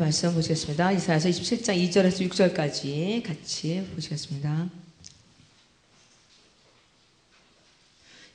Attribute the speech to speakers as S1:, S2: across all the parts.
S1: 말씀 보시겠습니다. 이사야서 27장 2절에서 6절까지 같이 보시겠습니다.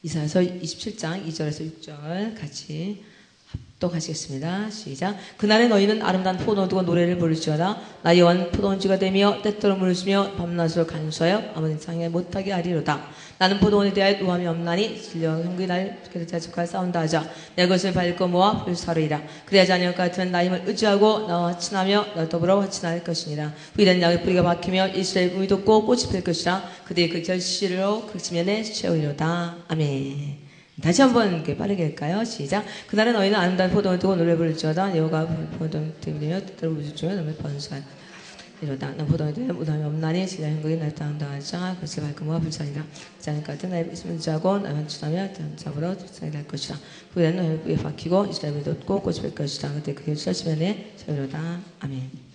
S1: 이사야서 27장 2절에서 6절 같이 합독하시겠습니다. 시작. 그날에 너희는 아름다운 포도원 두고 노래를 부를지어다. 나 여호와는 포도원지가 되며 때때로 물을 주며 밤낮으로 간수하여 아무 상에 못하게 하리로다. 나는 포도원에 대하여 노함이 없나니 진령 형국이 날 자축하여 싸운다 하자. 내 것을 밟고 모아 불사르리라. 그래야지 아니할 것 같으면 나 힘을 의지하고 나와 친하며 나 더불어 친할 것이니라. 후일에는 양의 뿌리가 박히며 이스라엘 꿈이 돋고 꽃이 필 것이라. 그들의 그 결실로 그 지면에 채우리로다. 아멘. 다시 한번 이렇게 빠르게 할까요? 시작. 그날은 너희는 아름다운 포도원을 두고 노래 부를지어다. 여호와가 포도원을 들이며 뜻대로 물주며 너를 번수하리로다. 난 포도원에 대해 무덤이 없나니 진짜 형국이 날 따른다 하자. 그것을 밝음과 불쌍이라. 자는 같은 나의 있으면 자고 나만 추다며 잡으러 불쌍이 될 것이라. 후에는 너희 뿌리에 박히고 이스라엘이 돋고 꽃이 필 것이라. 그때 그의 철시면에 채우리로다. 아멘.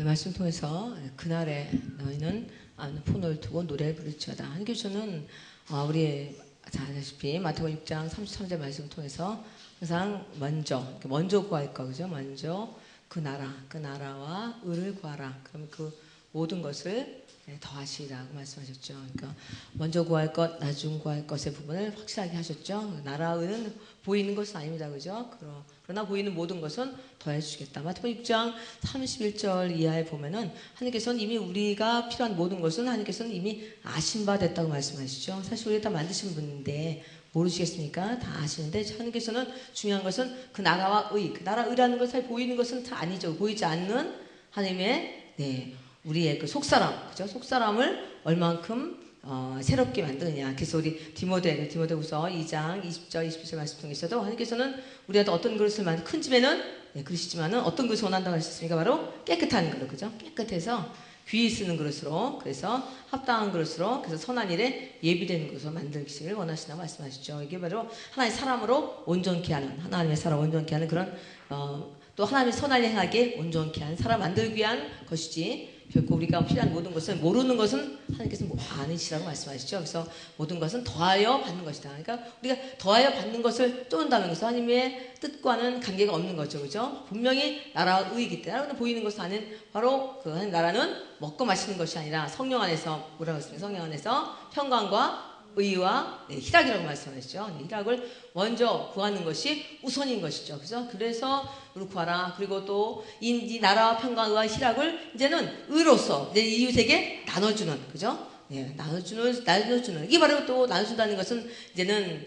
S1: 말씀 통해서 그날에 너희는 포도를 두고 노래를 부를지어다. 하나님께서는 우리 잘 아시다시피 마태복음 6장 33절 말씀을 통해서 항상 먼저 구할 거, 그죠? 먼저 그 나라와 의를 구하라. 그러면 그 모든 것을 더하시라고 말씀하셨죠. 그러니까 먼저 구할 것, 나중 구할 것의 부분을 확실하게 하셨죠. 나라의는 보이는 것은 아닙니다, 그죠? 그러나 보이는 모든 것은 더해주시겠다. 마태복음 6장 31절 이하에 보면은 하나님께서는 이미 우리가 필요한 모든 것은 하나님께서는 이미 아신 바 됐다고 말씀하시죠. 사실 우리가 다 만드신 분인데 모르시겠습니까? 다 아시는데 하나님께서는 중요한 것은 그 나라와 의, 그 나라 의라는 것을 보이는 것은 다 아니죠. 보이지 않는 하나님의 우리의 그 속사람, 그죠? 속사람을 얼만큼 새롭게 만드느냐. 그래서 우리 디모데후서 2장 20절 21절 말씀 통해서도 하나님께서는 우리한테 어떤 그릇을 큰 집에는 그릇이지만은 어떤 그릇을 원한다고 하셨습니까? 바로 깨끗한 그릇, 그죠? 깨끗해서 귀히 쓰는 그릇으로, 그래서 합당한 그릇으로, 그래서 선한 일에 예비되는 그릇으로 만들기를 원하신다고 말씀하시죠. 이게 바로 하나님의 사람으로 온전케 하는, 하나님의 사람 온전케 하는 그런 또 하나님의 선한 일 행하게 온전케 하는 사람 만들기 위한 것이지, 결코 우리가 필요한 모든 것은 모르는 것은 하나님께서 아니시라고 말씀하시죠. 그래서 모든 것은 더하여 받는 것이다. 그러니까 우리가 더하여 받는 것을 쫓는다는 것은 하나님의 뜻과는 관계가 없는 거죠. 그죠? 분명히 나라와 의이기 때문에 나라는 보이는 것은 아닌 바로 그 나라는 먹고 마시는 것이 아니라 성령 안에서 뭐라고 했습니까? 성령 안에서 평강과 의와 희락이라고 말씀하시죠. 희락을 먼저 구하는 것이 우선인 것이죠. 그래서 우리 구하라. 그리고 또 이 나라와 평강과 희락을 이제는 의로서 이제 이웃에게 나눠주는, 그죠? 나눠주는. 이게 바로 또 나눠준다는 것은 이제는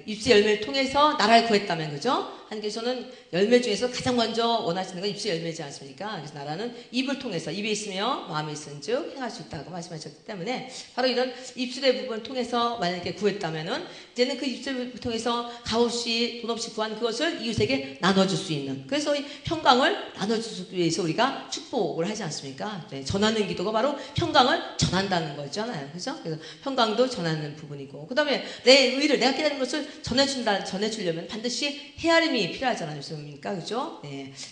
S1: 입술의 열매를 통해서 나라를 구했다면, 그죠? 하나님께서는 열매 중에서 가장 먼저 원하시는 건 입술의 열매지 않습니까? 그래서 나라는 입을 통해서, 입에 있으며 마음에 있은즉 행할 수 있다고 말씀하셨기 때문에 바로 이런 입술의 부분을 통해서 만약에 구했다면은 이제는 그 입술을 통해서 값없이 돈 없이 구한 그것을 이웃에게 나눠줄 수 있는, 그래서 이 평강을 나눠주기 위해서 우리가 축복을 하지 않습니까? 전하는 기도가 바로 평강을 전한다는 거잖아요. 그죠? 그래서 평강도 전하는 부분이고, 그 다음에 내 의를, 내가 깨달은 것을 전해주려면 반드시 헤아림이 필요하지 않습니까? 그죠?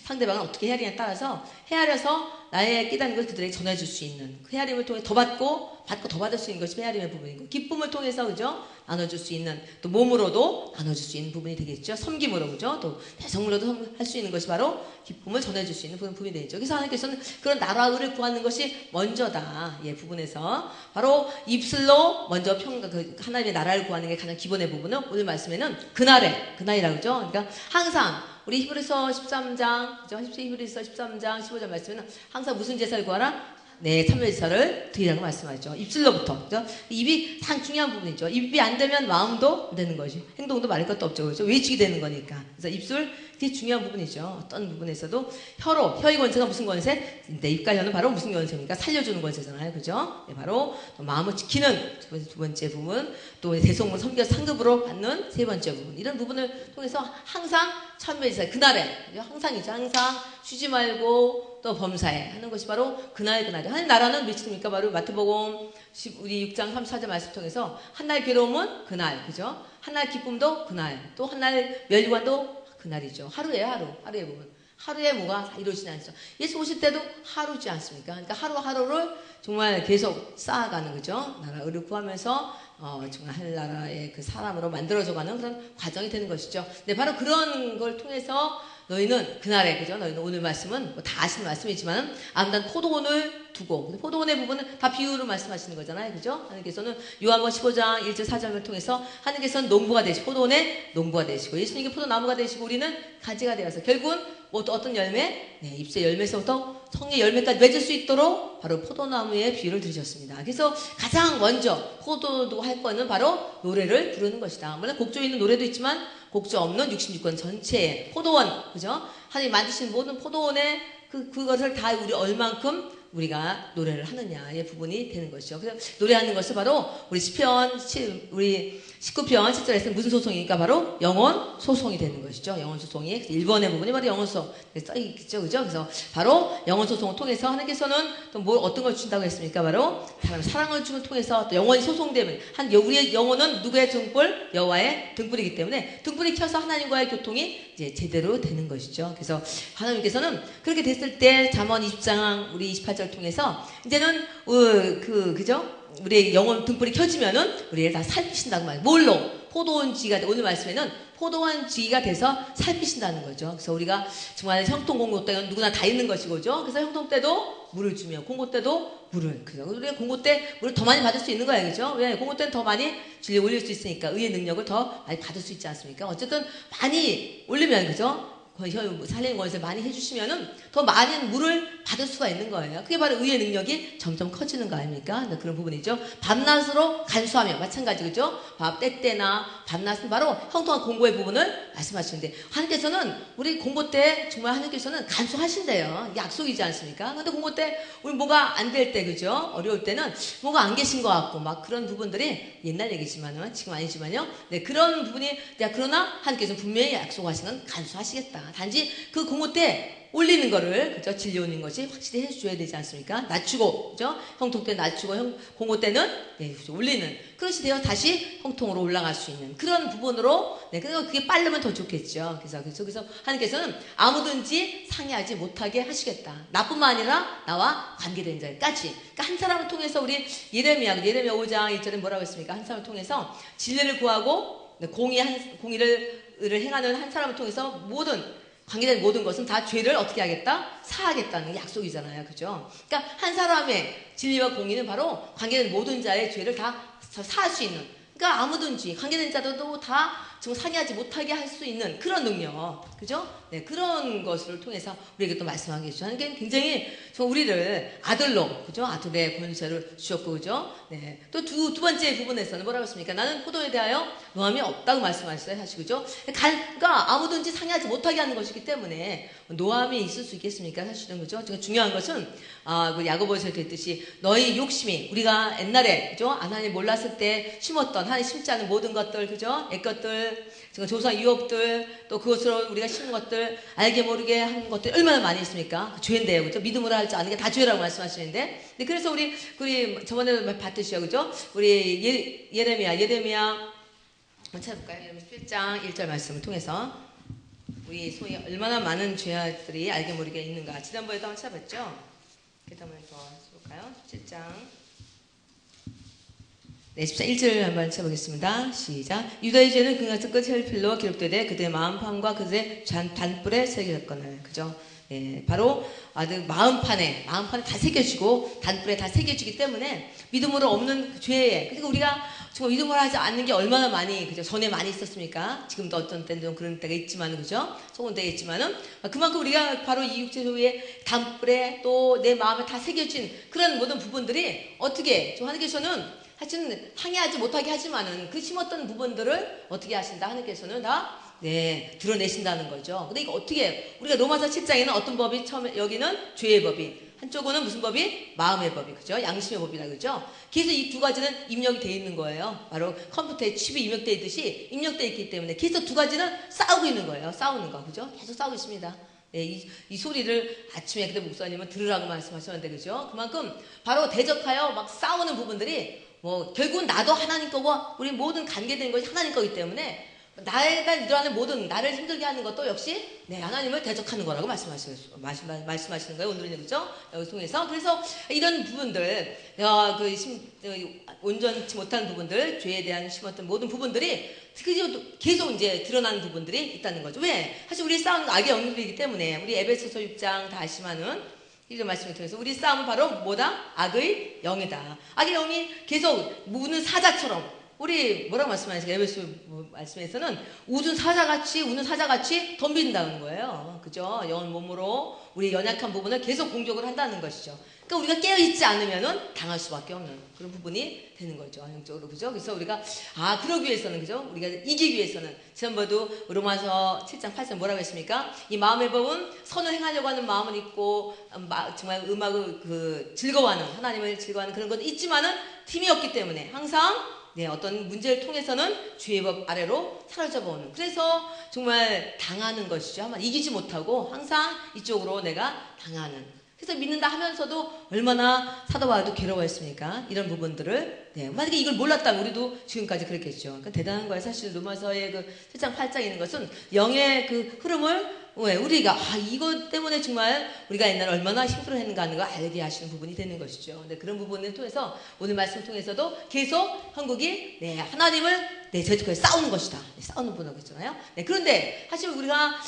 S1: 상대방은 어떻게 헤아리냐에 따라서 헤아려서 나의 깨닫는 것을 그들에게 전해줄 수 있는, 그 헤아림을 통해 더 받고 더 받을 수 있는 것이 헤아림의 부분이고, 기쁨을 통해서, 그죠? 나눠줄 수 있는, 또 몸으로도 나눠줄 수 있는 부분이 되겠죠. 섬김으로, 그죠? 또 대성으로도 할 수 있는 것이 바로 기쁨을 전해줄 수 있는 부분이 되겠죠. 그래서 하나님께서는 그런 나라와 의를 구하는 것이 먼저다. 부분에서 바로 입술로 먼저 하나님의 나라를 구하는 게 가장 기본의 부분은 오늘 말씀에는 그날이라고 그죠? 그러니까 항상 우리 히브리서 13장, 그죠? 히브리서 13장 15절 말씀에는 항상 무슨 제사를 구하라? 네, 참여지사를 드리라고 말씀하죠. 입술로부터. 그죠? 입이 가장 중요한 부분이죠. 입이 안 되면 마음도 안 되는 거지. 행동도 말할 것도 없죠. 그죠? 외치게 되는 거니까. 그래서 입술, 되게 중요한 부분이죠. 어떤 부분에서도 혀로, 혀의 권세가 무슨 권세? 네, 입과 혀는 바로 무슨 권세입니까? 살려주는 권세잖아요. 그죠? 네, 바로 마음을 지키는 두 번째 부분, 또 대성문 섬겨 상급으로 받는 세 번째 부분. 이런 부분을 통해서 항상 참여지사, 그날에, 항상이죠. 항상 쉬지 말고 또 범사에 하는 것이 바로 그날이죠. 하나님 나라는 며칠입니까? 바로 마태복음 우리 6장 34절 말씀 통해서 한날 괴로움은 그날, 그죠? 한날 기쁨도 그날, 또 한날 멸관도 그날이죠. 하루예요, 하루. 하루의 부분. 하루에 뭐가 다 이루어지지 않죠. 예수 오실 때도 하루지 않습니까? 그러니까 하루하루를 정말 계속 쌓아가는 거죠. 나라 의를 구하면서 정말 하늘나라의 그 사람으로 만들어져가는 그런 과정이 되는 것이죠. 네, 바로 그런 걸 통해서 너희는 그날에, 그죠? 너희는 오늘 말씀은 뭐 다 아시는 말씀이지만 아름다운 포도원을 두고, 포도원의 부분은 다 비유로 말씀하시는 거잖아요. 그죠? 하나님께서는 요한복음 15장 1절 4절을 통해서 하나님께서는 농부가 되시고, 포도원의 농부가 되시고, 예수님께 포도나무가 되시고, 우리는 가지가 되어서 결국은 뭐 또 어떤 열매? 네, 잎새 열매에서부터 성의 열매까지 맺을 수 있도록 바로 포도나무의 비유를 들으셨습니다. 그래서 가장 먼저 포도도 할 거는 바로 노래를 부르는 것이다. 물론 곡조 있는 노래도 있지만 곡조 없는 66권 전체의 포도원, 그죠? 하나님 만드신 모든 포도원의 그것을 다 우리 얼만큼 우리가 노래를 하느냐의 부분이 되는 것이죠. 그래서 노래하는 것은 바로 우리 시편, 우리 19편 7절에서 무슨 소송이니까 바로 영혼 소송이 되는 것이죠. 영혼 소송이. 1번의 부분이 바로 영혼 소송. 써있겠죠. 그죠? 그래서 바로 영혼 소송을 통해서 하나님께서는 또 뭘 어떤 걸 준다고 했습니까? 바로 사랑을 주는 통해서 또 영혼이 소송되면 우리의 영혼은 누구의 등불? 여호와의 등불이기 때문에 등불이 켜서 하나님과의 교통이 이제 제대로 되는 것이죠. 그래서 하나님께서는 그렇게 됐을 때 잠언 20장 우리 28절 통해서 이제는 그죠? 우리의 영혼 등불이 켜지면은 우리를 다 살피신다고 말이에요. 뭘로? 포도원 지기가 오늘 말씀에는 포도원 지기가 돼서 살피신다는 거죠. 그래서 우리가 정말 형통 공고 때는 누구나 다 있는 것이고죠. 그래서 형통 때도 물을 주며 공고 때도 물을, 그죠? 우리가 공고 때 물을 더 많이 받을 수 있는 거예요, 그죠? 왜? 공고 때는 더 많이 진리 올릴 수 있으니까 의의 능력을 더 많이 받을 수 있지 않습니까? 어쨌든 많이 올리면, 그죠? 살리는 것을 많이 해주시면은 더 많은 물을 받을 수가 있는 거예요. 그게 바로 의의 능력이 점점 커지는 거 아닙니까? 네, 그런 부분이죠. 밤낮으로 간수하며 마찬가지, 그죠? 때때나 밤낮은 바로 형통한 공고의 부분을 말씀하시는데 하나님께서는 우리 공고 때 정말 하나님께서는 간수하신대요. 약속이지 않습니까? 근데 공고 때 우리 뭐가 안 될 때, 그죠? 어려울 때는 뭐가 안 계신 것 같고 막 그런 부분들이 옛날 얘기지만은 지금 아니지만요. 네, 그런 부분이 그러나 하나님께서는 분명히 약속하신 건 간수하시겠다. 단지 그 공고 때 올리는 거를, 그죠? 진리오는 것이 확실히 해줘야 되지 않습니까? 낮추고, 그죠? 형통 때 낮추고, 공고 때는, 네, 올리는. 그것이 되어 다시 형통으로 올라갈 수 있는 그런 부분으로, 네, 그게 빠르면 더 좋겠죠. 그래서 하나님께서는 아무든지 상해하지 못하게 하시겠다. 나뿐만 아니라 나와 관계된 자까지. 그러니까 한 사람을 통해서 우리 예레미야 5장 1절에 뭐라고 했습니까? 한 사람을 통해서 진리를 구하고, 네, 공의를 행하는 한 사람을 통해서 관계된 모든 것은 다 죄를 어떻게 하겠다? 사하겠다는 약속이잖아요. 그죠? 그러니까 한 사람의 진리와 공의는 바로 관계된 모든 자의 죄를 다 사할 수 있는, 그러니까 아무든지 관계된 자들도 다 지금 상해하지 못하게 할 수 있는 그런 능력, 그죠? 네, 그런 것을 통해서 우리에게 또 말씀하게 해주죠. 하는 게 굉장히 우리를 아들로, 그죠? 아들의 권세를 주셨고, 그죠? 네, 또 두 번째 부분에서는 뭐라고 했습니까? 나는 포도에 대하여 노함이 없다고 말씀하셨어요, 사실, 그죠? 그러니까 아무든지 상해하지 못하게 하는 것이기 때문에 노함이 있을 수 있겠습니까? 사실은, 그죠? 중요한 것은 그 야고보서에 됐듯이 너희 욕심이, 우리가 옛날에, 그죠? 하나님 몰랐을 때 심었던 하나님 심지 않은 모든 것들, 그죠? 애것들, 지금 조상 유업들, 또 그것으로 우리가 심은 것들, 알게 모르게 하는 것들 얼마나 많이 있습니까? 죄인데요, 그죠? 믿음으로 할지 않은 게 다 죄라고 말씀하시는데, 네, 그래서 우리 저번에 봤듯이요, 그죠? 우리 예레미야 한번 찾아볼까요? 예레미야 1장 1절 말씀을 통해서 우리 소위 얼마나 많은 죄들이 알게 모르게 있는가. 지난번에도 한번 찾아봤죠? 그래도 한번 더 해볼까요? 7장. 네, 14, 1절 한번 쳐보겠습니다. 시작. 유다의 죄는 그같은 끝 헬필로 기록되되 그들의 마음판과 그들의 단뿔에 새겨졌거늘. 그죠? 네, 예, 바로 아주 마음판에 다 새겨지고 단뿔에 다 새겨지기 때문에 믿음으로 없는 그 죄에, 그리고 우리가 정말 믿음을 하지 않는 게 얼마나 많이, 그죠? 전에 많이 있었습니까? 지금도 어떤 때는 좀 그런 때가 있지만, 그죠? 속은 때가 있지만은, 그만큼 우리가 바로 이 육체소유의 단뿔에 또 내 마음에 다 새겨진 그런 모든 부분들이 어떻게, 좀 하나님께서는 하여튼 항의하지 못하게 하지만은 그 심었던 부분들을 어떻게 하신다? 하나님께서는 다 네, 드러내신다는 거죠. 근데 이거 어떻게, 우리가 로마서 7장에는 어떤 법이 처음에, 여기는 죄의 법이, 한쪽은 무슨 법이? 마음의 법이, 그죠? 양심의 법이다, 그죠? 그래서 이 두 가지는 입력이 되어 있는 거예요. 바로 컴퓨터에 칩이 입력되어 있듯이 입력되어 있기 때문에. 그래서 두 가지는 싸우고 있는 거예요. 싸우는 거, 그죠? 계속 싸우고 있습니다. 네, 이 소리를 아침에 그때 목사님은 들으라고 말씀하셨는데, 그죠? 그만큼 바로 대적하여 막 싸우는 부분들이 결국은 나도 하나님 거고 우리 모든 관계된 것이 하나님 거기 때문에 나에가 일어나는 모든 나를 힘들게 하는 것도 역시 네, 하나님을 대적하는 거라고 말씀하시는 거예요. 오늘은 그죠? 여기 통해서. 그래서 이런 부분들, 온전치 못한 부분들, 죄에 대한 심었던 모든 부분들이 계속 이제 드러나는 부분들이 있다는 거죠. 왜? 사실 우리 싸움은 악의 영역이기 때문에 우리 에베소서 6장 다 아시면은 이런 말씀을 통해서 우리 싸움은 바로 뭐다? 악의 영이다. 악의 영이 계속 우는 사자처럼 우리 뭐라고 말씀하시죠? 에베소 말씀에서는 우는 사자같이 덤빈다는 거예요. 그죠? 영혼 몸으로 우리 연약한 부분을 계속 공격을 한다는 것이죠. 그러니까 우리가 깨어있지 않으면은 당할 수밖에 없는 그런 부분이 되는 거죠. 영적으로. 그죠? 그래서 우리가, 그러기 위해서는, 그죠? 우리가 이기기 위해서는, 지난번에도 로마서 7장 8절 뭐라고 했습니까? 이 마음의 법은 선을 행하려고 하는 마음은 있고, 정말 음악을 즐거워하는, 하나님을 즐거워하는 그런 건 있지만은 팀이 없기 때문에 항상 네, 어떤 문제를 통해서는 주의 법 아래로 사로잡아 오는. 그래서 정말 당하는 것이죠. 한번 이기지 못하고 항상 이쪽으로 내가 당하는. 그래서 믿는다 하면서도 얼마나 사도 바울도 괴로워했습니까? 이런 부분들을. 네, 만약에 이걸 몰랐다면 우리도 지금까지 그랬겠죠. 그러니까 대단한 거예요. 사실 로마서의 그 7장 8장에 있는 것은 영의 그 흐름을 우리가 이것 때문에 정말 우리가 옛날에 얼마나 힘들어했는가 하는 걸 알게 하시는 부분이 되는 것이죠. 근데 그런 부분을 통해서 오늘 말씀을 통해서도 계속 한국이 네, 하나님을 저희들과 싸우는 것이다. 네, 싸우는 분하고 있잖아요. 네, 그런데 사실 우리가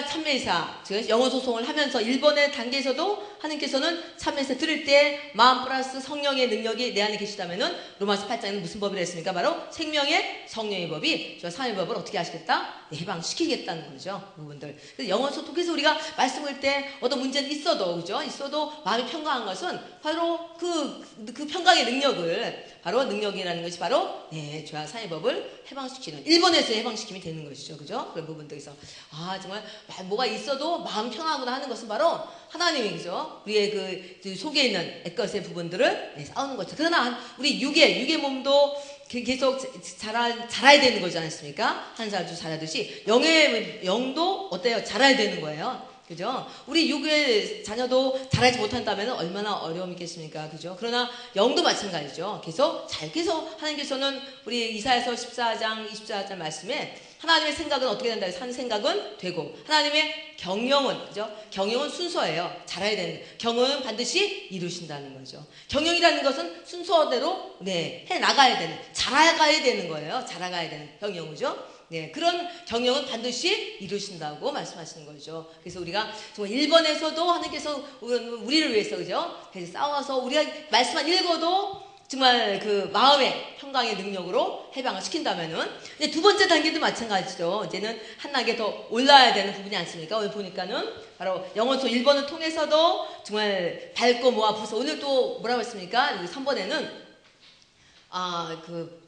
S1: 참매이사, 영어 소송을 하면서 1번의 단계에서도 하나님께서는 참매이사 들을 때 마음 플러스 성령의 능력이 내 안에 계시다면은 로마서 8장에는 무슨 법이라 했습니까? 바로 생명의 성령의 법이 저 삶의 법을 어떻게 하시겠다? 네, 해방시키겠다는 거죠. 부분들. 그래서 영어 소통, 그래서 우리가 말씀할 때 어떤 문제는 있어도, 그죠? 있어도 마음이 평강한 것은 바로 그 평강의 능력을, 바로 능력이라는 것이 바로, 네, 죄와 사의 법을 해방시키는, 1번에서 해방시킴이 되는 것이죠. 그죠? 그런 부분들에서. 정말 뭐가 있어도 마음 평하구나 하는 것은 바로 하나님이, 그죠? 우리의 그 속에 있는 애것의 부분들을 네, 싸우는 거죠. 그러나 우리 육의 몸도 계속 자라야 되는 거지 않습니까? 한 살, 두 자라듯이 영도 어때요? 자라야 되는 거예요. 그죠? 우리 육의 자녀도 자라지 못한다면 얼마나 어려움이 있겠습니까? 그죠? 그러나 영도 마찬가지죠. 계속 하나님께서는 우리 이사야서 14장 24절 말씀에 하나님의 생각은 어떻게 된다? 산 생각은 되고 하나님의 경영은, 그죠? 경영은 순서예요. 자라야 되는. 경영은 반드시 이루신다는 거죠. 경영이라는 것은 순서대로 네, 해 나가야 되는, 자라가야 되는 거예요. 자라가야 되는 경영이죠. 네, 그런 경영은 반드시 이루신다고 말씀하시는 거죠. 그래서 우리가 정말 1번에서도 하나님께서 우리를 위해서, 그죠? 그래서 싸워서 우리가 말씀만 읽어도 정말 그 마음의 평강의 능력으로 해방을 시킨다면은, 이제 두 번째 단계도 마찬가지죠. 이제는 한 단계 더 올라야 되는 부분이 않습니까? 오늘 보니까는 바로 영어서 1번을 통해서도 정말 밝고 모아 부서. 오늘 또 뭐라고 했습니까? 3번에는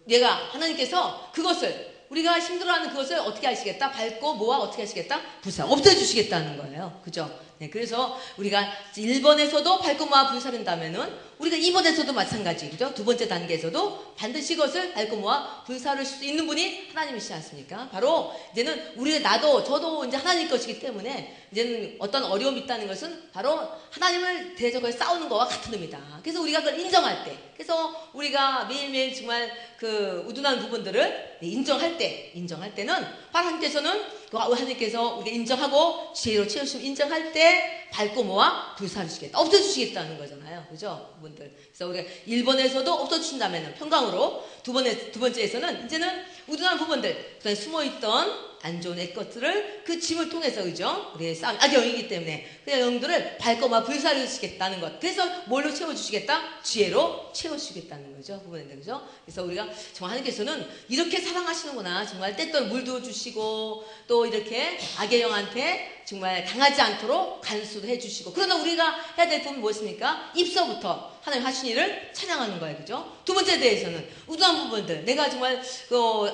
S1: 내가 하나님께서 그것을 우리가 힘들어하는 그것을 어떻게 하시겠다? 밝고 모아 어떻게 하시겠다? 부사 없애주시겠다는 거예요. 그죠? 네, 그래서 우리가 1번에서도 밝고 모아 불사른다면은 우리가 2번에서도 마찬가지, 그죠? 두 번째 단계에서도 반드시 그것을 밝고 모아 불사를 수 있는 분이 하나님이시지 않습니까? 바로 이제는 저도 이제 하나님 것이기 때문에 이제는 어떤 어려움이 있다는 것은 바로 하나님을 대적해 싸우는 것과 같은 의미다. 그래서 우리가 그걸 인정할 때, 그래서 우리가 매일매일 정말 그 우둔한 부분들을 인정할 때는 바로 하나님께서 우리가 인정하고 지혜로 채우시면 인정할 때 밝고 모아 불사르시겠다. 없애주시겠다는 거잖아요. 그죠? 부분들. 그래서 우리가 1번에서도 없애주신다면 평강으로 두 번째에서는 이제는 우둔한 부분들, 그다음에 숨어있던 안 좋은 애 것들을 그 짐을 통해서 그죠? 우리의 싸움 악의 영이기 때문에 그 영들을 밟고 막 불사르시겠다는 것. 그래서 뭘로 채워주시겠다? 지혜로 채워주시겠다는 거죠. 부분인데 그죠? 그래서 우리가 정말 하나님께서는 이렇게 사랑하시는구나. 정말 때때로 물도 주시고 또 이렇게 악의 영한테 정말 당하지 않도록 간수도 해주시고. 그러나 우리가 해야 될 부분은 무엇입니까? 입서부터 하나님 하신 일을 찬양하는 거예요. 그죠? 두 번째 대해서는 우두한 부분들, 내가 정말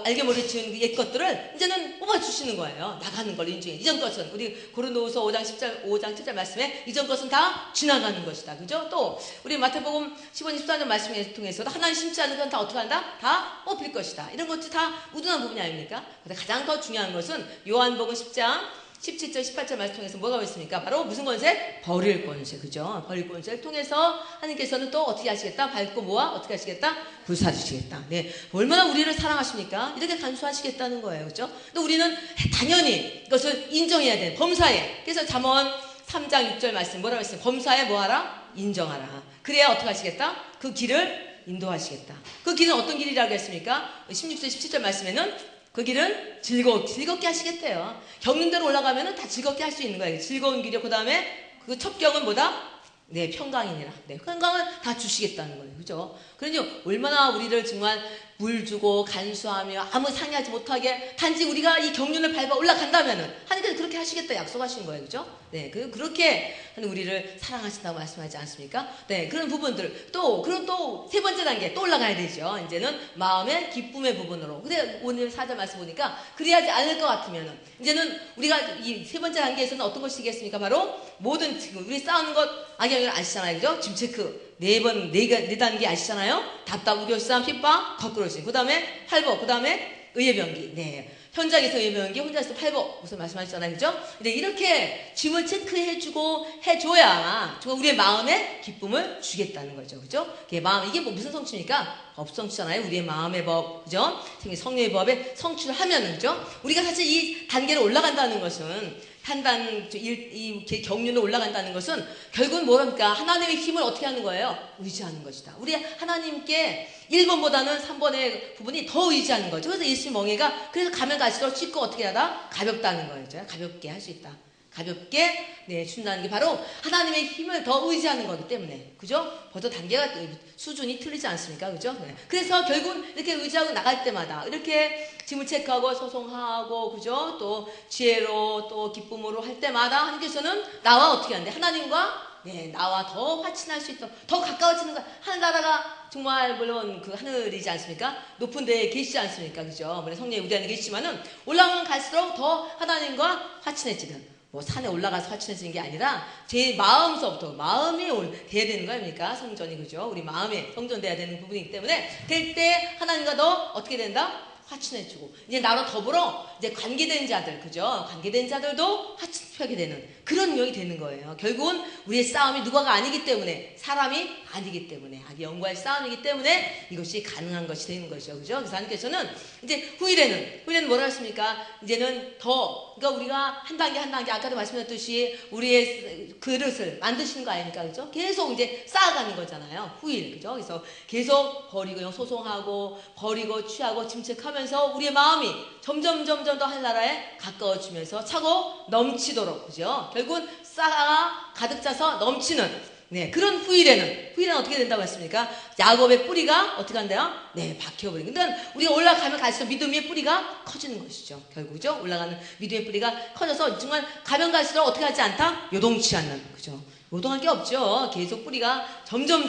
S1: 알게 모르게 지은 옛 것들을 이제는 뽑아주시는 거예요. 나가는 걸 인정해. 이전 것은 우리 고린도후서 5장 7절 말씀에 이전 것은 다 지나가는 것이다. 그죠? 또 우리 마태복음 15장 14절 말씀을 통해서도 하나님 심지 않은 건 다 어떻게 한다? 다 뽑힐 것이다. 이런 것들이 다 우둔한 부분이 아닙니까? 근데 가장 더 중요한 것은 요한복음 10장 17절 18절 말씀 통해서 뭐가 있습니까? 바로 무슨 권세? 버릴 권세. 그죠? 버릴 권세를 통해서 하나님께서는 또 어떻게 하시겠다? 밟고 모아 어떻게 하시겠다? 불사주시겠다. 네. 얼마나 우리를 사랑하십니까? 이렇게 간수하시겠다는 거예요. 그죠? 또 우리는 당연히 이것을 인정해야 돼. 범사에. 그래서 잠언 3장 6절 말씀 뭐라고 했어요? 범사에 뭐하라? 인정하라. 그래야 어떻게 하시겠다? 그 길을 인도하시겠다. 그 길은 어떤 길이라고 했습니까? 16절 17절 말씀에는 그 길은 즐겁게 하시겠대요. 겪는 대로 올라가면 다 즐겁게 할 수 있는 거예요. 즐거운 길이요. 그 다음에 그 첩경은 뭐다? 네, 평강이니라. 네, 평강을 다 주시겠다는 거예요. 그죠? 그러니 얼마나 우리를 정말 물 주고 간수하며 아무 상의하지 못하게 단지 우리가 이 경륜을 밟아 올라간다면은 하나님께서 그렇게 하시겠다 약속하신 거예요. 그죠? 네, 그렇게 우리를 사랑하신다고 말씀하지 않습니까? 네, 그런 부분들. 그럼 또 세 번째 단계 또 올라가야 되죠. 이제는 마음의 기쁨의 부분으로. 근데 오늘 4절 말씀 보니까 그래야지 않을 것 같으면은 이제는 우리가 이 세 번째 단계에서는 어떤 것이겠습니까? 바로 모든 지금 우리 싸우는 것 악영을 아시잖아요. 그죠? 짐 체크. 네 단계 아시잖아요? 답답, 우겨싸움, 핍박, 거꾸로지. 그 다음에 팔복, 그 다음에 의예병기. 네. 현장에서 의예병기, 혼자서 팔복. 무슨 말씀하셨잖아요. 그죠? 근데 이렇게 짐을 체크해주고 해줘야 정말 우리의 마음에 기쁨을 주겠다는 거죠. 그죠? 이게 무슨 성취입니까? 법 성취잖아요. 우리의 마음의 법. 그죠? 성령의 법에 성취를 하면은, 그죠? 우리가 사실 이 단계로 올라간다는 것은 이 경륜으로 올라간다는 것은 결국은 뭐랍니까? 하나님의 힘을 어떻게 하는 거예요? 의지하는 것이다. 우리 하나님께 1번보다는 3번의 부분이 더 의지하는 거죠. 그래서 예수님 멍에가 그래서 가면 갈수록 쉽고 어떻게 하다? 가볍다는 거죠. 가볍게 할 수 있다. 가볍게 준다는 게 바로 하나님의 힘을 더 의지하는 거기 때문에. 그죠? 벌써 단계가 수준이 틀리지 않습니까? 그죠? 네. 그래서 결국은 이렇게 의지하고 나갈 때마다 이렇게 짐을 체크하고 소송하고 그죠? 또 지혜로 또 기쁨으로 할 때마다 하나님께서는 나와 어떻게 하는데 하나님과 나와 더 화친할 수 있도록 더 가까워지는 거. 하늘나라가 정말 물론 그 하늘이지 않습니까? 높은 데에 계시지 않습니까? 그죠? 물론 성령의 우리 안에 계시지만은 올라가면 갈수록 더 하나님과 화친해지는. 산에 올라가서 화친해지는 게 아니라 제 마음서부터 마음이 돼야 되는 거 아닙니까? 성전이 그죠? 우리 마음에 성전 돼야 되는 부분이기 때문에 될 때 하나님과 더 어떻게 된다? 화친해주고 이제 나로 더불어 이제 관계된 자들 그죠? 관계된 자들도 화친하게 되는 그런 능력이 되는 거예요. 결국은 우리의 싸움이 누가가 아니기 때문에 사람이 아니기 때문에 악의 영과의 싸움이기 때문에 이것이 가능한 것이 되는 것이죠. 그죠? 그래서 하나님께서는 이제 후일에는 뭐라 했습니까? 이제는 그러니까 우리가 한 단계 아까도 말씀드렸듯이 우리의 그릇을 만드시는 거 아닙니까? 그죠? 계속 이제 쌓아가는 거잖아요. 후일 그죠? 그래서 계속 버리고 소송하고 버리고 취하고 침체하면서 우리의 마음이 점점 더 하늘나라에 가까워지면서 차고 넘치도록 그죠? 결국은 쌓아 가득 차서 넘치는 그런 후일에는 어떻게 된다고 했습니까? 야곱의 뿌리가 어떻게 한대요? 박혀버리는. 그러니까 우리가 올라가면 갈수록 믿음의 뿌리가 커지는 것이죠. 결국죠? 올라가는 믿음의 뿌리가 커져서 정말 가면 갈수록 어떻게 하지 않다? 요동치 않는. 그죠? 요동할 게 없죠. 계속 뿌리가 점점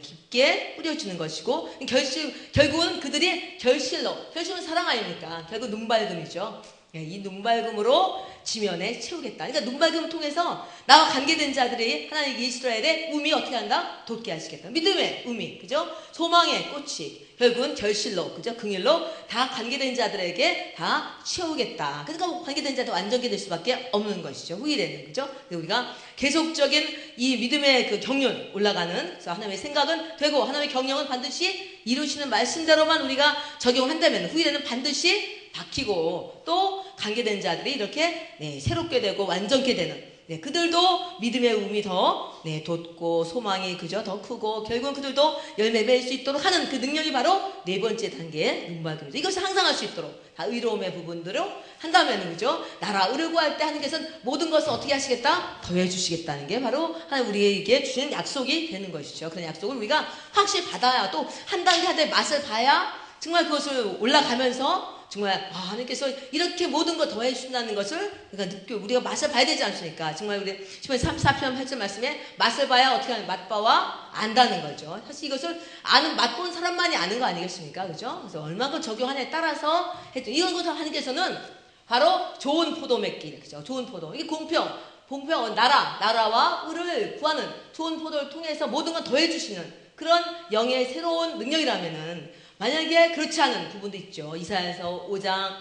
S1: 깊게 뿌려지는 것이고 결국은 그들이 결실은 사랑 아닙니까? 결국 눈발금이죠. 이 눈발금으로 지면에 채우겠다. 그러니까 눈발금을 통해서 나와 관계된 자들이 하나님 이스라엘의 의미 어떻게 한다? 돋게 하시겠다. 믿음의 의미, 그죠? 소망의 꽃이 결국은 결실로, 그죠? 긍일로 다 관계된 자들에게 다 채우겠다. 그러니까 관계된 자도 완전히 될 수밖에 없는 것이죠. 후일에는, 그죠? 우리가 계속적인 이 믿음의 그 경륜 올라가는, 그래서 하나님의 생각은 되고 하나님의 경영은 반드시 이루시는 말씀대로만 우리가 적용한다면 후일에는 반드시 박히고 또 관계된 자들이 이렇게 새롭게 되고 완전케 되는 네, 그들도 믿음의 um이 더 돋고 소망이 그죠 더 크고 결국은 그들도 열매 맺을 수 있도록 하는 그 능력이 바로 네 번째 단계의 눈밝음이죠. 이것을 항상할 수 있도록 다 의로움의 부분들로 한다면 그죠 나라 의를 구할 때 하는 것은 모든 것을 어떻게 하시겠다 더해 주시겠다는 게 바로 하나님 우리에게 주시는 약속이 되는 것이죠. 그런 약속을 우리가 확실히 받아야 또 한 단계 한 단계 맛을 봐야 정말 그것을 올라가면서 정말 하나님께서 이렇게 모든 걸 더해 주신다는 것을 우리가 맛을 봐야 되지 않습니까? 정말 우리 10편 34편 8절 말씀에 맛을 봐야 어떻게 하는 맛봐와 안다는 거죠. 사실 이것을 아는 맛본 사람만이 아는 거 아니겠습니까? 그죠? 그래서 얼마나 얼마큼 적용하냐에 따라서 했죠. 이런 것을 하나님께서는 바로 좋은 포도 맺기, 그죠? 좋은 포도. 이게 공평, 나라와 의를 구하는 좋은 포도를 통해서 모든 걸 더해 주시는 그런 영의 새로운 능력이라면은 만약에 그렇지 않은 부분도 있죠. 이사야서 5장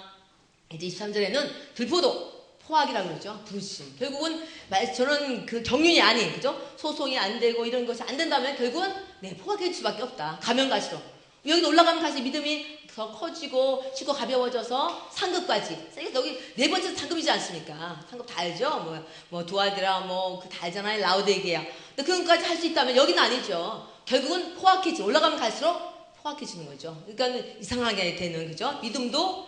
S1: 이제 23절에는 들포도 포악이라고 그러죠. 부르심. 결국은 저는 그 경륜이 아닌 그죠? 소송이 안 되고 이런 것이 안 된다면 결국은 포악해질 수밖에 없다. 가면 갈수록 여기 올라가면 갈수록 믿음이 더 커지고 쉽고 가벼워져서 상급까지. 여기 네 번째 상급이지 않습니까? 상급 다 알죠? 뭐 두아드라 뭐 다 알잖아요. 라우디게아. 근데 그런 것까지 할 수 있다면 여기는 아니죠. 결국은 올라가면 갈수록 포악해지는 거죠. 그러니까 이상하게 되는 그죠? 믿음도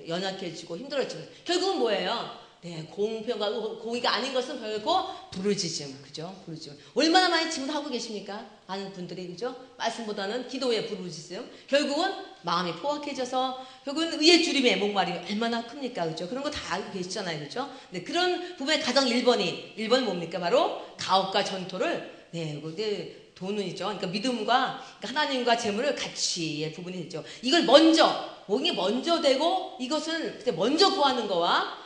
S1: 연약해지고 힘들어지는. 결국은 뭐예요? 공평과 공의가 아닌 것은 결코 부르짖음, 그죠? 부르짖음. 얼마나 많이 질문하고 계십니까? 많은 분들이 그죠? 말씀보다는 기도의 부르짖음. 결국은 마음이 포악해져서 결국은 의의 주림의 목마름이 얼마나 큽니까, 그죠? 그런 거 다 알고 계시잖아요, 그죠? 그런 부분의 가장 1번이 뭡니까? 바로 가업과 전토를 돈은 있죠. 그러니까 믿음과 하나님과 재물을 같이의 부분이 있죠. 이걸 몸이 먼저 되고 이것을 먼저 구하는 거와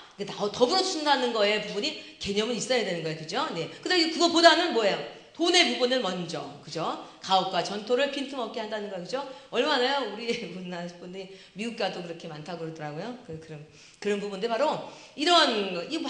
S1: 더불어 준다는 거에 부분이 개념은 있어야 되는 거예요. 그죠? 근데 그거보다는 뭐예요? 돈의 부분을 먼저, 그죠? 가옥과 전토를 빈틈없게 한다는 거, 그죠? 얼마나요? 우리 우리나라 분들이 미국 가도 그렇게 많다고 그러더라고요. 그런 부분들 바로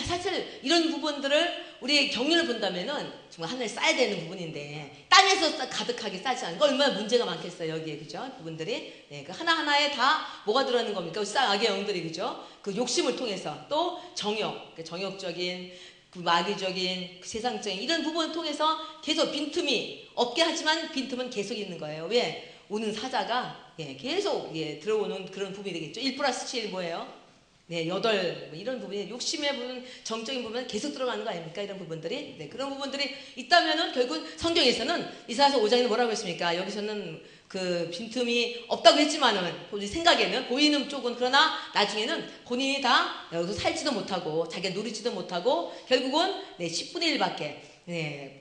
S1: 사실 이런 부분들을 우리 경륜을 본다면은 정말 하늘에 쌓여야 되는 부분인데 땅에서 가득하게 쌓지 않은 거 얼마나 문제가 많겠어요, 여기에, 그죠? 부분들이. 그 하나하나에 다 뭐가 들어가는 겁니까? 악의 영들이, 그죠? 그 욕심을 통해서 또 정욕적인 마귀적인 세상적인 이런 부분을 통해서 계속 빈틈이 없게 하지만 빈틈은 계속 있는 거예요. 왜? 오는 사자가 계속 들어오는 그런 부분이 되겠죠. 1 플러스 7 뭐예요? 8 이런 부분이 욕심의 부분, 정적인 부분은 계속 들어가는 거 아닙니까? 이런 부분들이. 그런 부분들이 있다면은 결국 성경에서는 이사야서 5장에는 뭐라고 했습니까? 여기서는 그 빈틈이 없다고 했지만은 우리 생각에는 보이는 쪽은 그러나 나중에는 본인이 다 여기서 살지도 못하고 자기가 누리지도 못하고 결국은 10분의 1밖에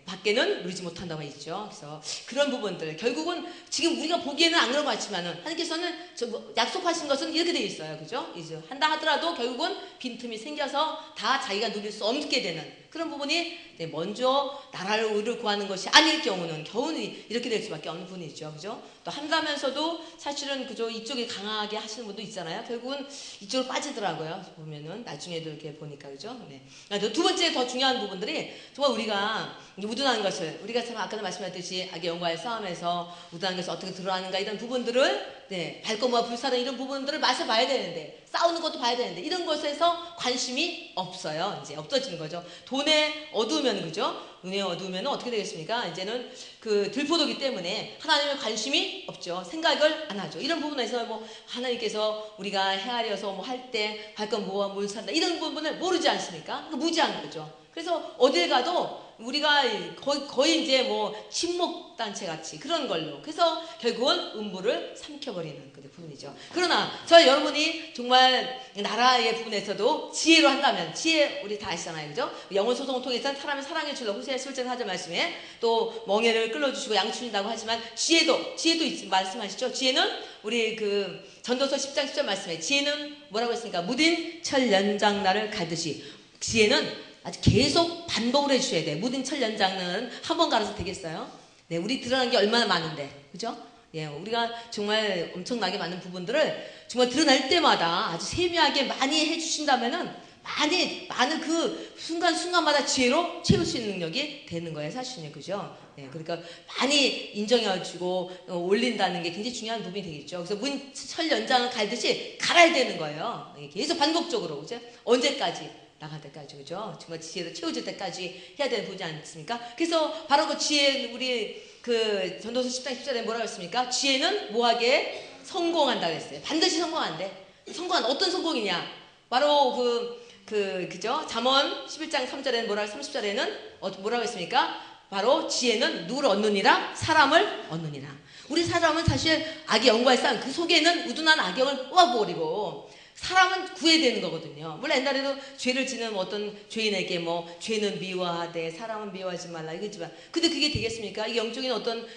S1: 밖에는 누리지 못한다고 했죠. 그래서 그런 부분들 결국은 지금 우리가 보기에는 안 그런 것 같지만은 하나님께서는 약속하신 것은 이렇게 되어 있어요. 그죠? 이제 한다 하더라도 결국은 빈틈이 생겨서 다 자기가 누릴 수 없게 되는 그런 부분이 먼저 나라를 의를 구하는 것이 아닐 경우는 이렇게 될 수밖에 없는 부분이죠. 그죠? 또 한다면서도 사실은 그죠? 이쪽에 강하게 하시는 분도 있잖아요. 결국은 이쪽으로 빠지더라고요. 보면은 나중에도 이렇게 보니까 그죠? 두 번째 더 중요한 부분들이 정말 우리가 우둔한 것을 우리가 참 아까도 말씀하셨듯이 악의 영과의 싸움에서 우둔한 것을 어떻게 드러나는가 이런 부분들을 발걸음과 불사른 이런 부분들을 맛을 봐야 되는데 싸우는 것도 봐야 되는데 이런 것에서 관심이 없어요. 이제 없어지는 거죠. 돈에 어두우면 그죠? 눈에 어두우면 어떻게 되겠습니까? 이제는 그 들포도기 때문에 하나님의 관심이 없죠. 생각을 안 하죠. 이런 부분에서 하나님께서 우리가 헤아려서 할 때 발걸음 모아 물 산다 이런 부분을 모르지 않습니까? 무지한 거죠. 그래서 어딜 가도 우리가 거의 이제 친목단체 같이 그런 걸로 그래서 결국은 음부를 삼켜버리는 그 부분이죠. 그러나 여러분이 정말 나라의 부분에서도 지혜로 한다면 지혜 우리 다 아시잖아요. 그죠? 영혼 소송을 통해서 사람을 사랑해 주려고 호세아 7장 4절 말씀에 또 멍에를 끌어주시고 양치신다고 하지만 지혜도 말씀하시죠. 지혜는 우리 그 전도서 10장 10절 말씀에 지혜는 뭐라고 했습니까? 무딘 철 연장나를 가듯이 지혜는 아주 계속 반복을 해주셔야 돼. 무딘 철 연장은 한 번 갈아서 되겠어요? 우리 드러난 게 얼마나 많은데, 그죠? 우리가 정말 엄청나게 많은 부분들을 정말 드러날 때마다 아주 세밀하게 많이 해주신다면은 많은 그 순간순간마다 지혜로 채울 수 있는 능력이 되는 거예요, 사실은요, 그죠? 그러니까 많이 인정해주고 올린다는 게 굉장히 중요한 부분이 되겠죠. 그래서 무딘 철 연장을 갈듯이 갈아야 되는 거예요. 계속 반복적으로, 그죠? 언제까지? 나갈 때까지, 그죠? 정말 지혜로 채워질 때까지 해야 되는 부분이지 않습니까? 그래서 바로 그 지혜, 우리 그 전도서 10장 10절에 뭐라고 했습니까? 지혜는 뭐하게? 성공한다 그랬어요. 반드시 성공한대. 어떤 성공이냐? 바로 그죠? 잠언 11장 3절에는 뭐라고, 30절에는 뭐라고 했습니까? 바로 지혜는 누구를 얻느니라? 사람을 얻느니라. 우리 사람은 사실 악의 영과의 싸움, 그 속에는 우둔한 악영을 뽑아버리고 사람은 구해야 되는 거거든요. 물론 옛날에도 죄를 지는 어떤 죄인에게 뭐 죄는 미워하되 사람은 미워하지 말라 이거지만, 근데 그게 되겠습니까? 이 영적인 어떤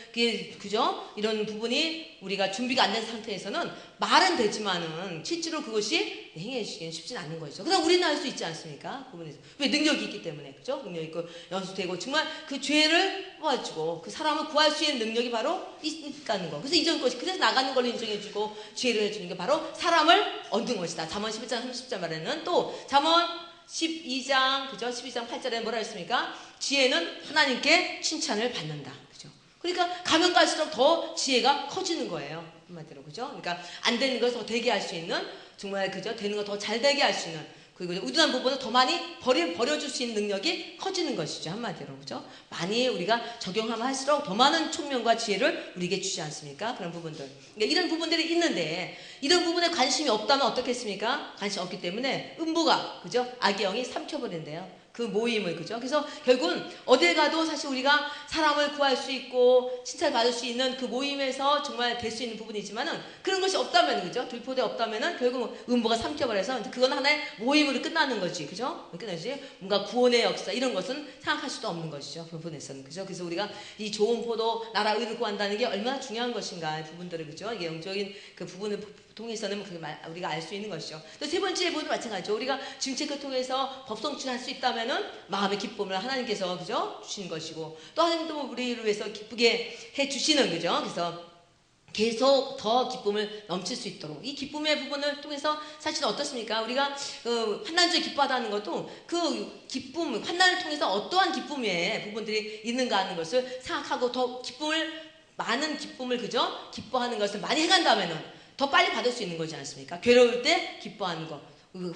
S1: 그죠? 이런 부분이 우리가 준비가 안 된 상태에서는 말은 되지만은 실제로 그것이 행해지기는 쉽진 않는 것이죠. 그럼 우리는 할 수 있지 않습니까? 그 부분에서 왜 능력이 있기 때문에, 그죠? 능력 있고 연수되고 정말 그 죄를 뽑아주고 그 사람을 구할 수 있는 능력이 바로 있다는 거. 그래서 이전 것이, 그래서 나가는 걸 인정해주고 죄를 해주는 게 바로 사람을 얻는 것이다. 잠언 11장 30절 말에는 또 잠언 12장 그죠? 12장 8절에 뭐라 했습니까? 지혜는 하나님께 칭찬을 받는다. 그죠? 그러니까 가면 갈수록 더 지혜가 커지는 거예요. 한마디로, 그죠? 그러니까 안 되는 걸 더 되게 할 수 있는, 정말 그죠? 되는 거 더 잘 되게 할 수 있는, 그리고 우둔한 부분을 더 많이 버려줄 수 있는 능력이 커지는 것이죠. 한마디로, 그죠? 많이 우리가 적용하면 할수록 더 많은 총명과 지혜를 우리에게 주지 않습니까? 그런 부분들. 그러니까 이런 부분들이 있는데, 이런 부분에 관심이 없다면 어떻겠습니까? 관심 없기 때문에 음부가, 그죠? 악의 영이 삼켜버린대요. 그 모임을, 그죠? 그래서 결국은 어딜 가도 사실 우리가 사람을 구할 수 있고 칭찬받을 수 있는 그 모임에서 정말 될 수 있는 부분이지만은, 그런 것이 없다면, 그죠? 들포대 없다면은 결국 음부가 삼켜버려서 그건 하나의 모임으로 끝나는 거지, 그죠? 끝나지? 뭔가 구원의 역사 이런 것은 생각할 수도 없는 것이죠. 그 부분에서는, 그죠? 그래서 우리가 이 좋은 포도 나라 의를 구한다는 게 얼마나 중요한 것인가, 이 부분들을, 그죠? 이게 영적인 그 부분을 통해서는 우리가 알 수 있는 것이죠. 또 세 번째 부분도 마찬가지죠. 우리가 증책을 통해서 법성취할 수 있다면은 마음의 기쁨을 하나님께서, 그죠? 주시는 것이고, 또 하나님도 우리를 위해서 기쁘게 해 주시는, 그죠? 그래서 계속 더 기쁨을 넘칠 수 있도록, 이 기쁨의 부분을 통해서 사실 어떻습니까? 우리가 환난 중에 기뻐하다는 것도 그 기쁨, 환난을 통해서 어떠한 기쁨의 부분들이 있는가 하는 것을 생각하고 더 많은 기쁨을, 그죠? 기뻐하는 것을 많이 해간다면은 더 빨리 받을 수 있는 거지 않습니까? 괴로울 때 기뻐하는 것,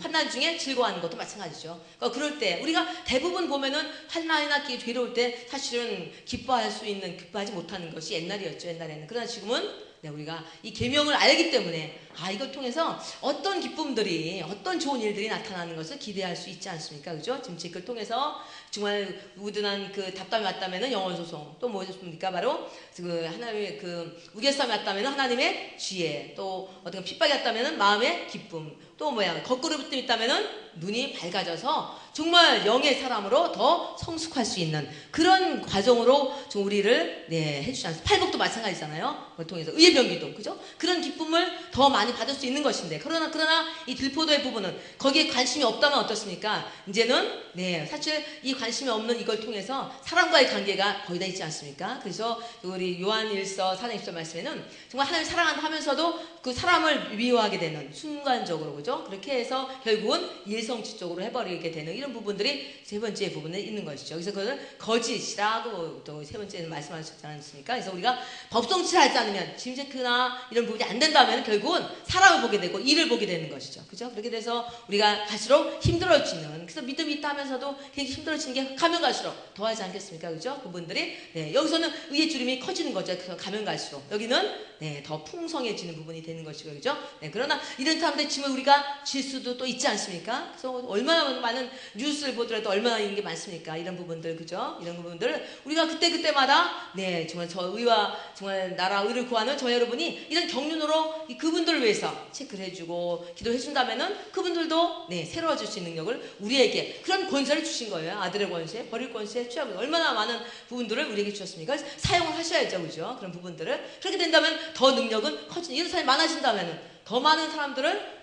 S1: 환난 중에 즐거워하는 것도 마찬가지죠. 그러니까 그럴 때 우리가 대부분 보면은 환난이나 괴로울 때 사실은 기뻐하지 못하는 것이 옛날이었죠. 옛날에는. 그러나 지금은 우리가 이 계명을 알기 때문에 이걸 통해서 어떤 기쁨들이, 어떤 좋은 일들이 나타나는 것을 기대할 수 있지 않습니까? 그죠? 증책을 통해서 정말 우둔한 그 답답이 왔다면은 영원 소송, 또 뭐였습니까? 바로 그 하나님의 그 우겨쌈이 왔다면은 하나님의 지혜, 또 어떤 핍박이 왔다면은 마음의 기쁨, 또 거꾸로 붙어 있다면은 눈이 밝아져서 정말 영의 사람으로 더 성숙할 수 있는 그런 과정으로 좀 우리를 해주지 않습니까? 팔복도 마찬가지잖아요. 그걸 통해서 의의 병기도, 그죠? 그런 기쁨을 더 많이 받을 수 있는 것인데, 그러나 이 들포도의 부분은 거기에 관심이 없다면 어떻습니까? 이제는 사실 이 관심이 없는 이걸 통해서 사람과의 관계가 거의 다 있지 않습니까? 그래서 우리 요한일서 4장 20절 말씀에는 정말 하나님을 사랑한다 하면서도 그 사람을 미워하게 되는, 순간적으로, 그죠? 그렇게 해서 결국은 일성치 쪽으로 해버리게 되는 이런 부분들이 세 번째 부분에 있는 것이죠. 그래서 그것은 거짓이라고 또 세 번째는 말씀하셨지 않습니까? 그래서 우리가 법성치를 하지 않으면, 짐제크나 이런 부분이 안 된다면 결국은 사람을 보게 되고 일을 보게 되는 것이죠. 그죠? 그렇게 돼서 우리가 갈수록 힘들어지는, 그래서 믿음이 있다 하면서도 굉장히 힘들어지는 게 가면 갈수록 더하지 않겠습니까? 그죠? 그분들이 여기서는 의의 주름이 커지는 거죠. 그래서 가면 갈수록 여기는 더 풍성해지는 부분이 되는 것이고, 그죠? 그러나 이런 사람들의 짐을 우리가 질 수도 또 있지 않습니까? 그래서 얼마나 많은 뉴스를 보더라도 얼마나 이런 게 많습니까? 이런 부분들, 그죠? 이런 부분들을 우리가 그때마다 정말 저 의와 정말 나라 의를 구하는 저 여러분이 이런 경륜으로 그분들을 위해서 체크를 해주고 기도해준다면은 그분들도 새로워질 수 있는 능력을 우리에게, 그런 권세를 주신 거예요. 아들의 권세, 버릴 권세, 취하고 얼마나 많은 부분들을 우리에게 주셨습니까? 사용을 하셔야죠, 그죠? 그런 부분들을. 그렇게 된다면 더 능력은 커지는, 이런 사람이 많아진다면은 더 많은 사람들을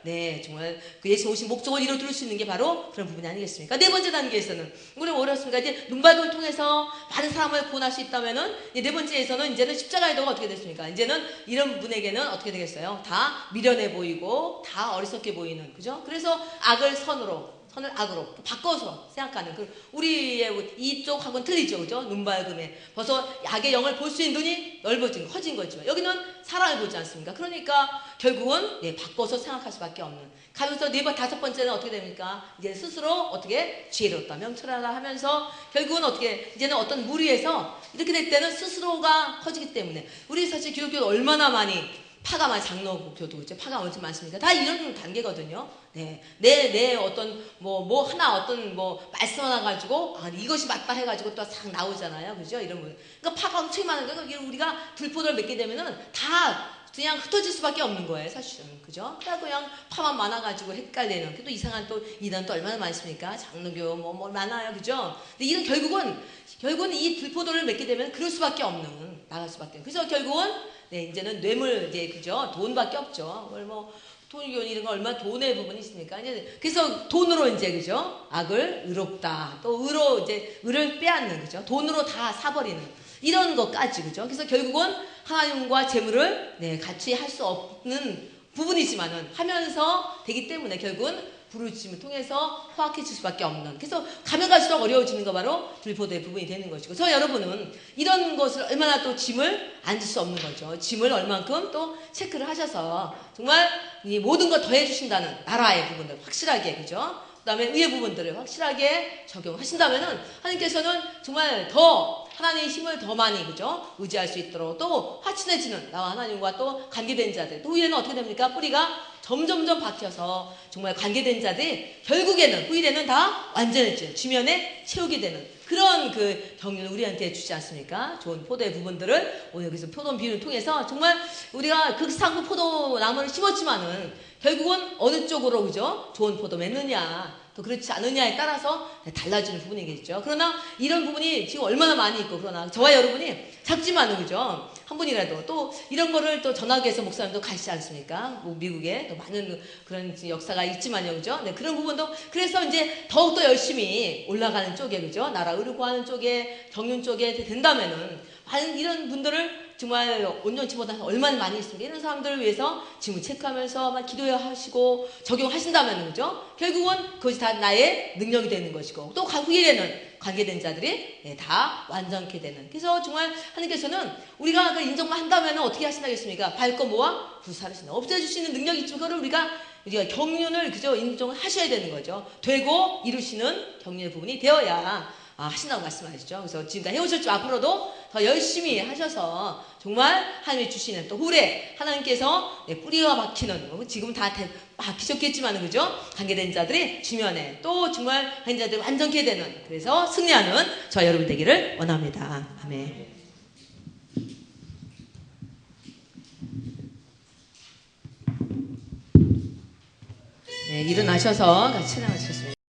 S1: 정말 그 예수 오신 목적을 이루어드릴 수 있는 게 바로 그런 부분이 아니겠습니까? 네 번째 단계에서는 우리 어렵습니까? 이제 눈발을 통해서 많은 사람을 구원할 수 있다면은 네 번째에서는 이제는 십자가의 도가 어떻게 됐습니까? 이제는 이런 분에게는 어떻게 되겠어요? 다 미련해 보이고 다 어리석게 보이는, 그죠? 그래서 악을 선으로, 선을 악으로 바꿔서 생각하는 우리의 이쪽하고는 틀리죠, 그죠? 눈 밝음에 벌써 악의 영을 볼 수 있는 눈이 넓어진 커진 거지만 여기는 사랑을 보지 않습니까? 그러니까 결국은 바꿔서 생각할 수밖에 없는. 가면서 다섯 번째는 어떻게 됩니까? 이제 스스로 어떻게 지혜롭다, 명철하다 하면서 결국은 어떻게 이제는 어떤 무리에서 이렇게 될 때는 스스로가 커지기 때문에 우리 사실 기독교는 얼마나 많이 파가 많이 장로교도 그죠? 파가 엄청 많습니까? 다 이런 단계거든요. 내 어떤 하나 어떤 말씀 하나 가지고 이것이 맞다 해가지고 또 싹 나오잖아요, 그죠? 이런 분. 그러니까 파가 엄청 많은 거니까 우리가 들포도를 맺게 되면은 다 그냥 흩어질 수밖에 없는 거예요, 사실은, 그죠? 그냥 파만 많아가지고 헷갈리는. 또 이상한 또 이단 또 얼마나 많습니까? 장로교 많아요, 그죠? 근데 이런 결국은 이 들포도를 맺게 되면 그럴 수밖에 없는 나갈 수밖에. 그래서 결국은 이제는 뇌물, 그죠? 돈밖에 없죠. 돈, 이런 거 얼마 돈의 부분이 있습니까? 이제, 그래서 돈으로 그죠? 악을 의롭다. 또 의를 빼앗는, 그죠? 돈으로 다 사버리는. 이런 것까지, 그죠? 그래서 결국은 하나님과 재물을, 같이 할 수 없는 부분이지만은 하면서 되기 때문에 결국은 부르심을 통해서 허락해질 수밖에 없는. 그래서 가면 갈수록 어려워지는 거 바로 들포도의 부분이 되는 것이고. 그래서 여러분은 이런 것을 얼마나 또 짐을 안 질 수 없는 거죠. 짐을 얼만큼 또 체크를 하셔서 정말 이 모든 걸 더해 주신다는 나라의 부분들 확실하게, 그죠? 그 다음에 의의 부분들을 확실하게 적용하신다면은 하나님께서는 정말 더 하나님의 힘을 더 많이, 그죠? 의지할 수 있도록 또 화친해지는 나와 하나님과 또 관계된 자들. 또 후에는 어떻게 됩니까? 뿌리가 점점점 박혀서 정말 관계된 자들이 결국에는 후일에는 다 완전해지는 지면에 채우게 되는 그런 경륜을 우리한테 주지 않습니까? 좋은 포도의 부분들을 오늘 여기서 포도 비유를 통해서 정말 우리가 극상구 포도나무를 심었지만은 결국은 어느 쪽으로, 그죠? 좋은 포도 맺느냐 또 그렇지 않느냐에 따라서 달라지는 부분이겠죠. 그러나 이런 부분이 지금 얼마나 많이 있고, 그러나 저와 여러분이 작지만은, 그죠? 한 분이라도 또 이런 거를 또 전하기 위해서 목사님도 가시지 않습니까? 미국에 또 많은 그런 역사가 있지만요, 그죠? 그런 부분도 그래서 이제 더욱더 열심히 올라가는 쪽에, 그죠? 나라 의료구하는 쪽에, 경륜 쪽에 된다면은 많은 이런 분들을 정말 온전치보다 얼마나 많이 있습니까? 이런 사람들을 위해서 지금 체크하면서 막 기도하시고 적용하신다면, 그죠? 결국은 그것이 다 나의 능력이 되는 것이고, 또 후일에는 관계된 자들이 다 완전케 되는. 그래서 정말 하나님께서는 우리가 그 인정만 한다면 어떻게 하신다겠습니까? 밟고 모아 부사르신다. 없애줄 수 있는 능력이 있지만 그거를 우리가 경륜을, 그죠? 인정을 하셔야 되는 거죠. 되고 이루시는 경륜의 부분이 되어야 하신다고 말씀하시죠. 그래서 지금까지 해오셨지만 앞으로도 더 열심히 하셔서 정말 하나님이 주시는 또 후래 하나님께서 뿌리가 박히는, 지금은 다 박히셨겠지만, 그죠? 관계된 자들이 주면에 또 정말 관계된 자들이 완전케 되는, 그래서 승리하는 저와 여러분 되기를 원합니다. 아멘. 일어나셔서 같이 찬양하시겠습니다.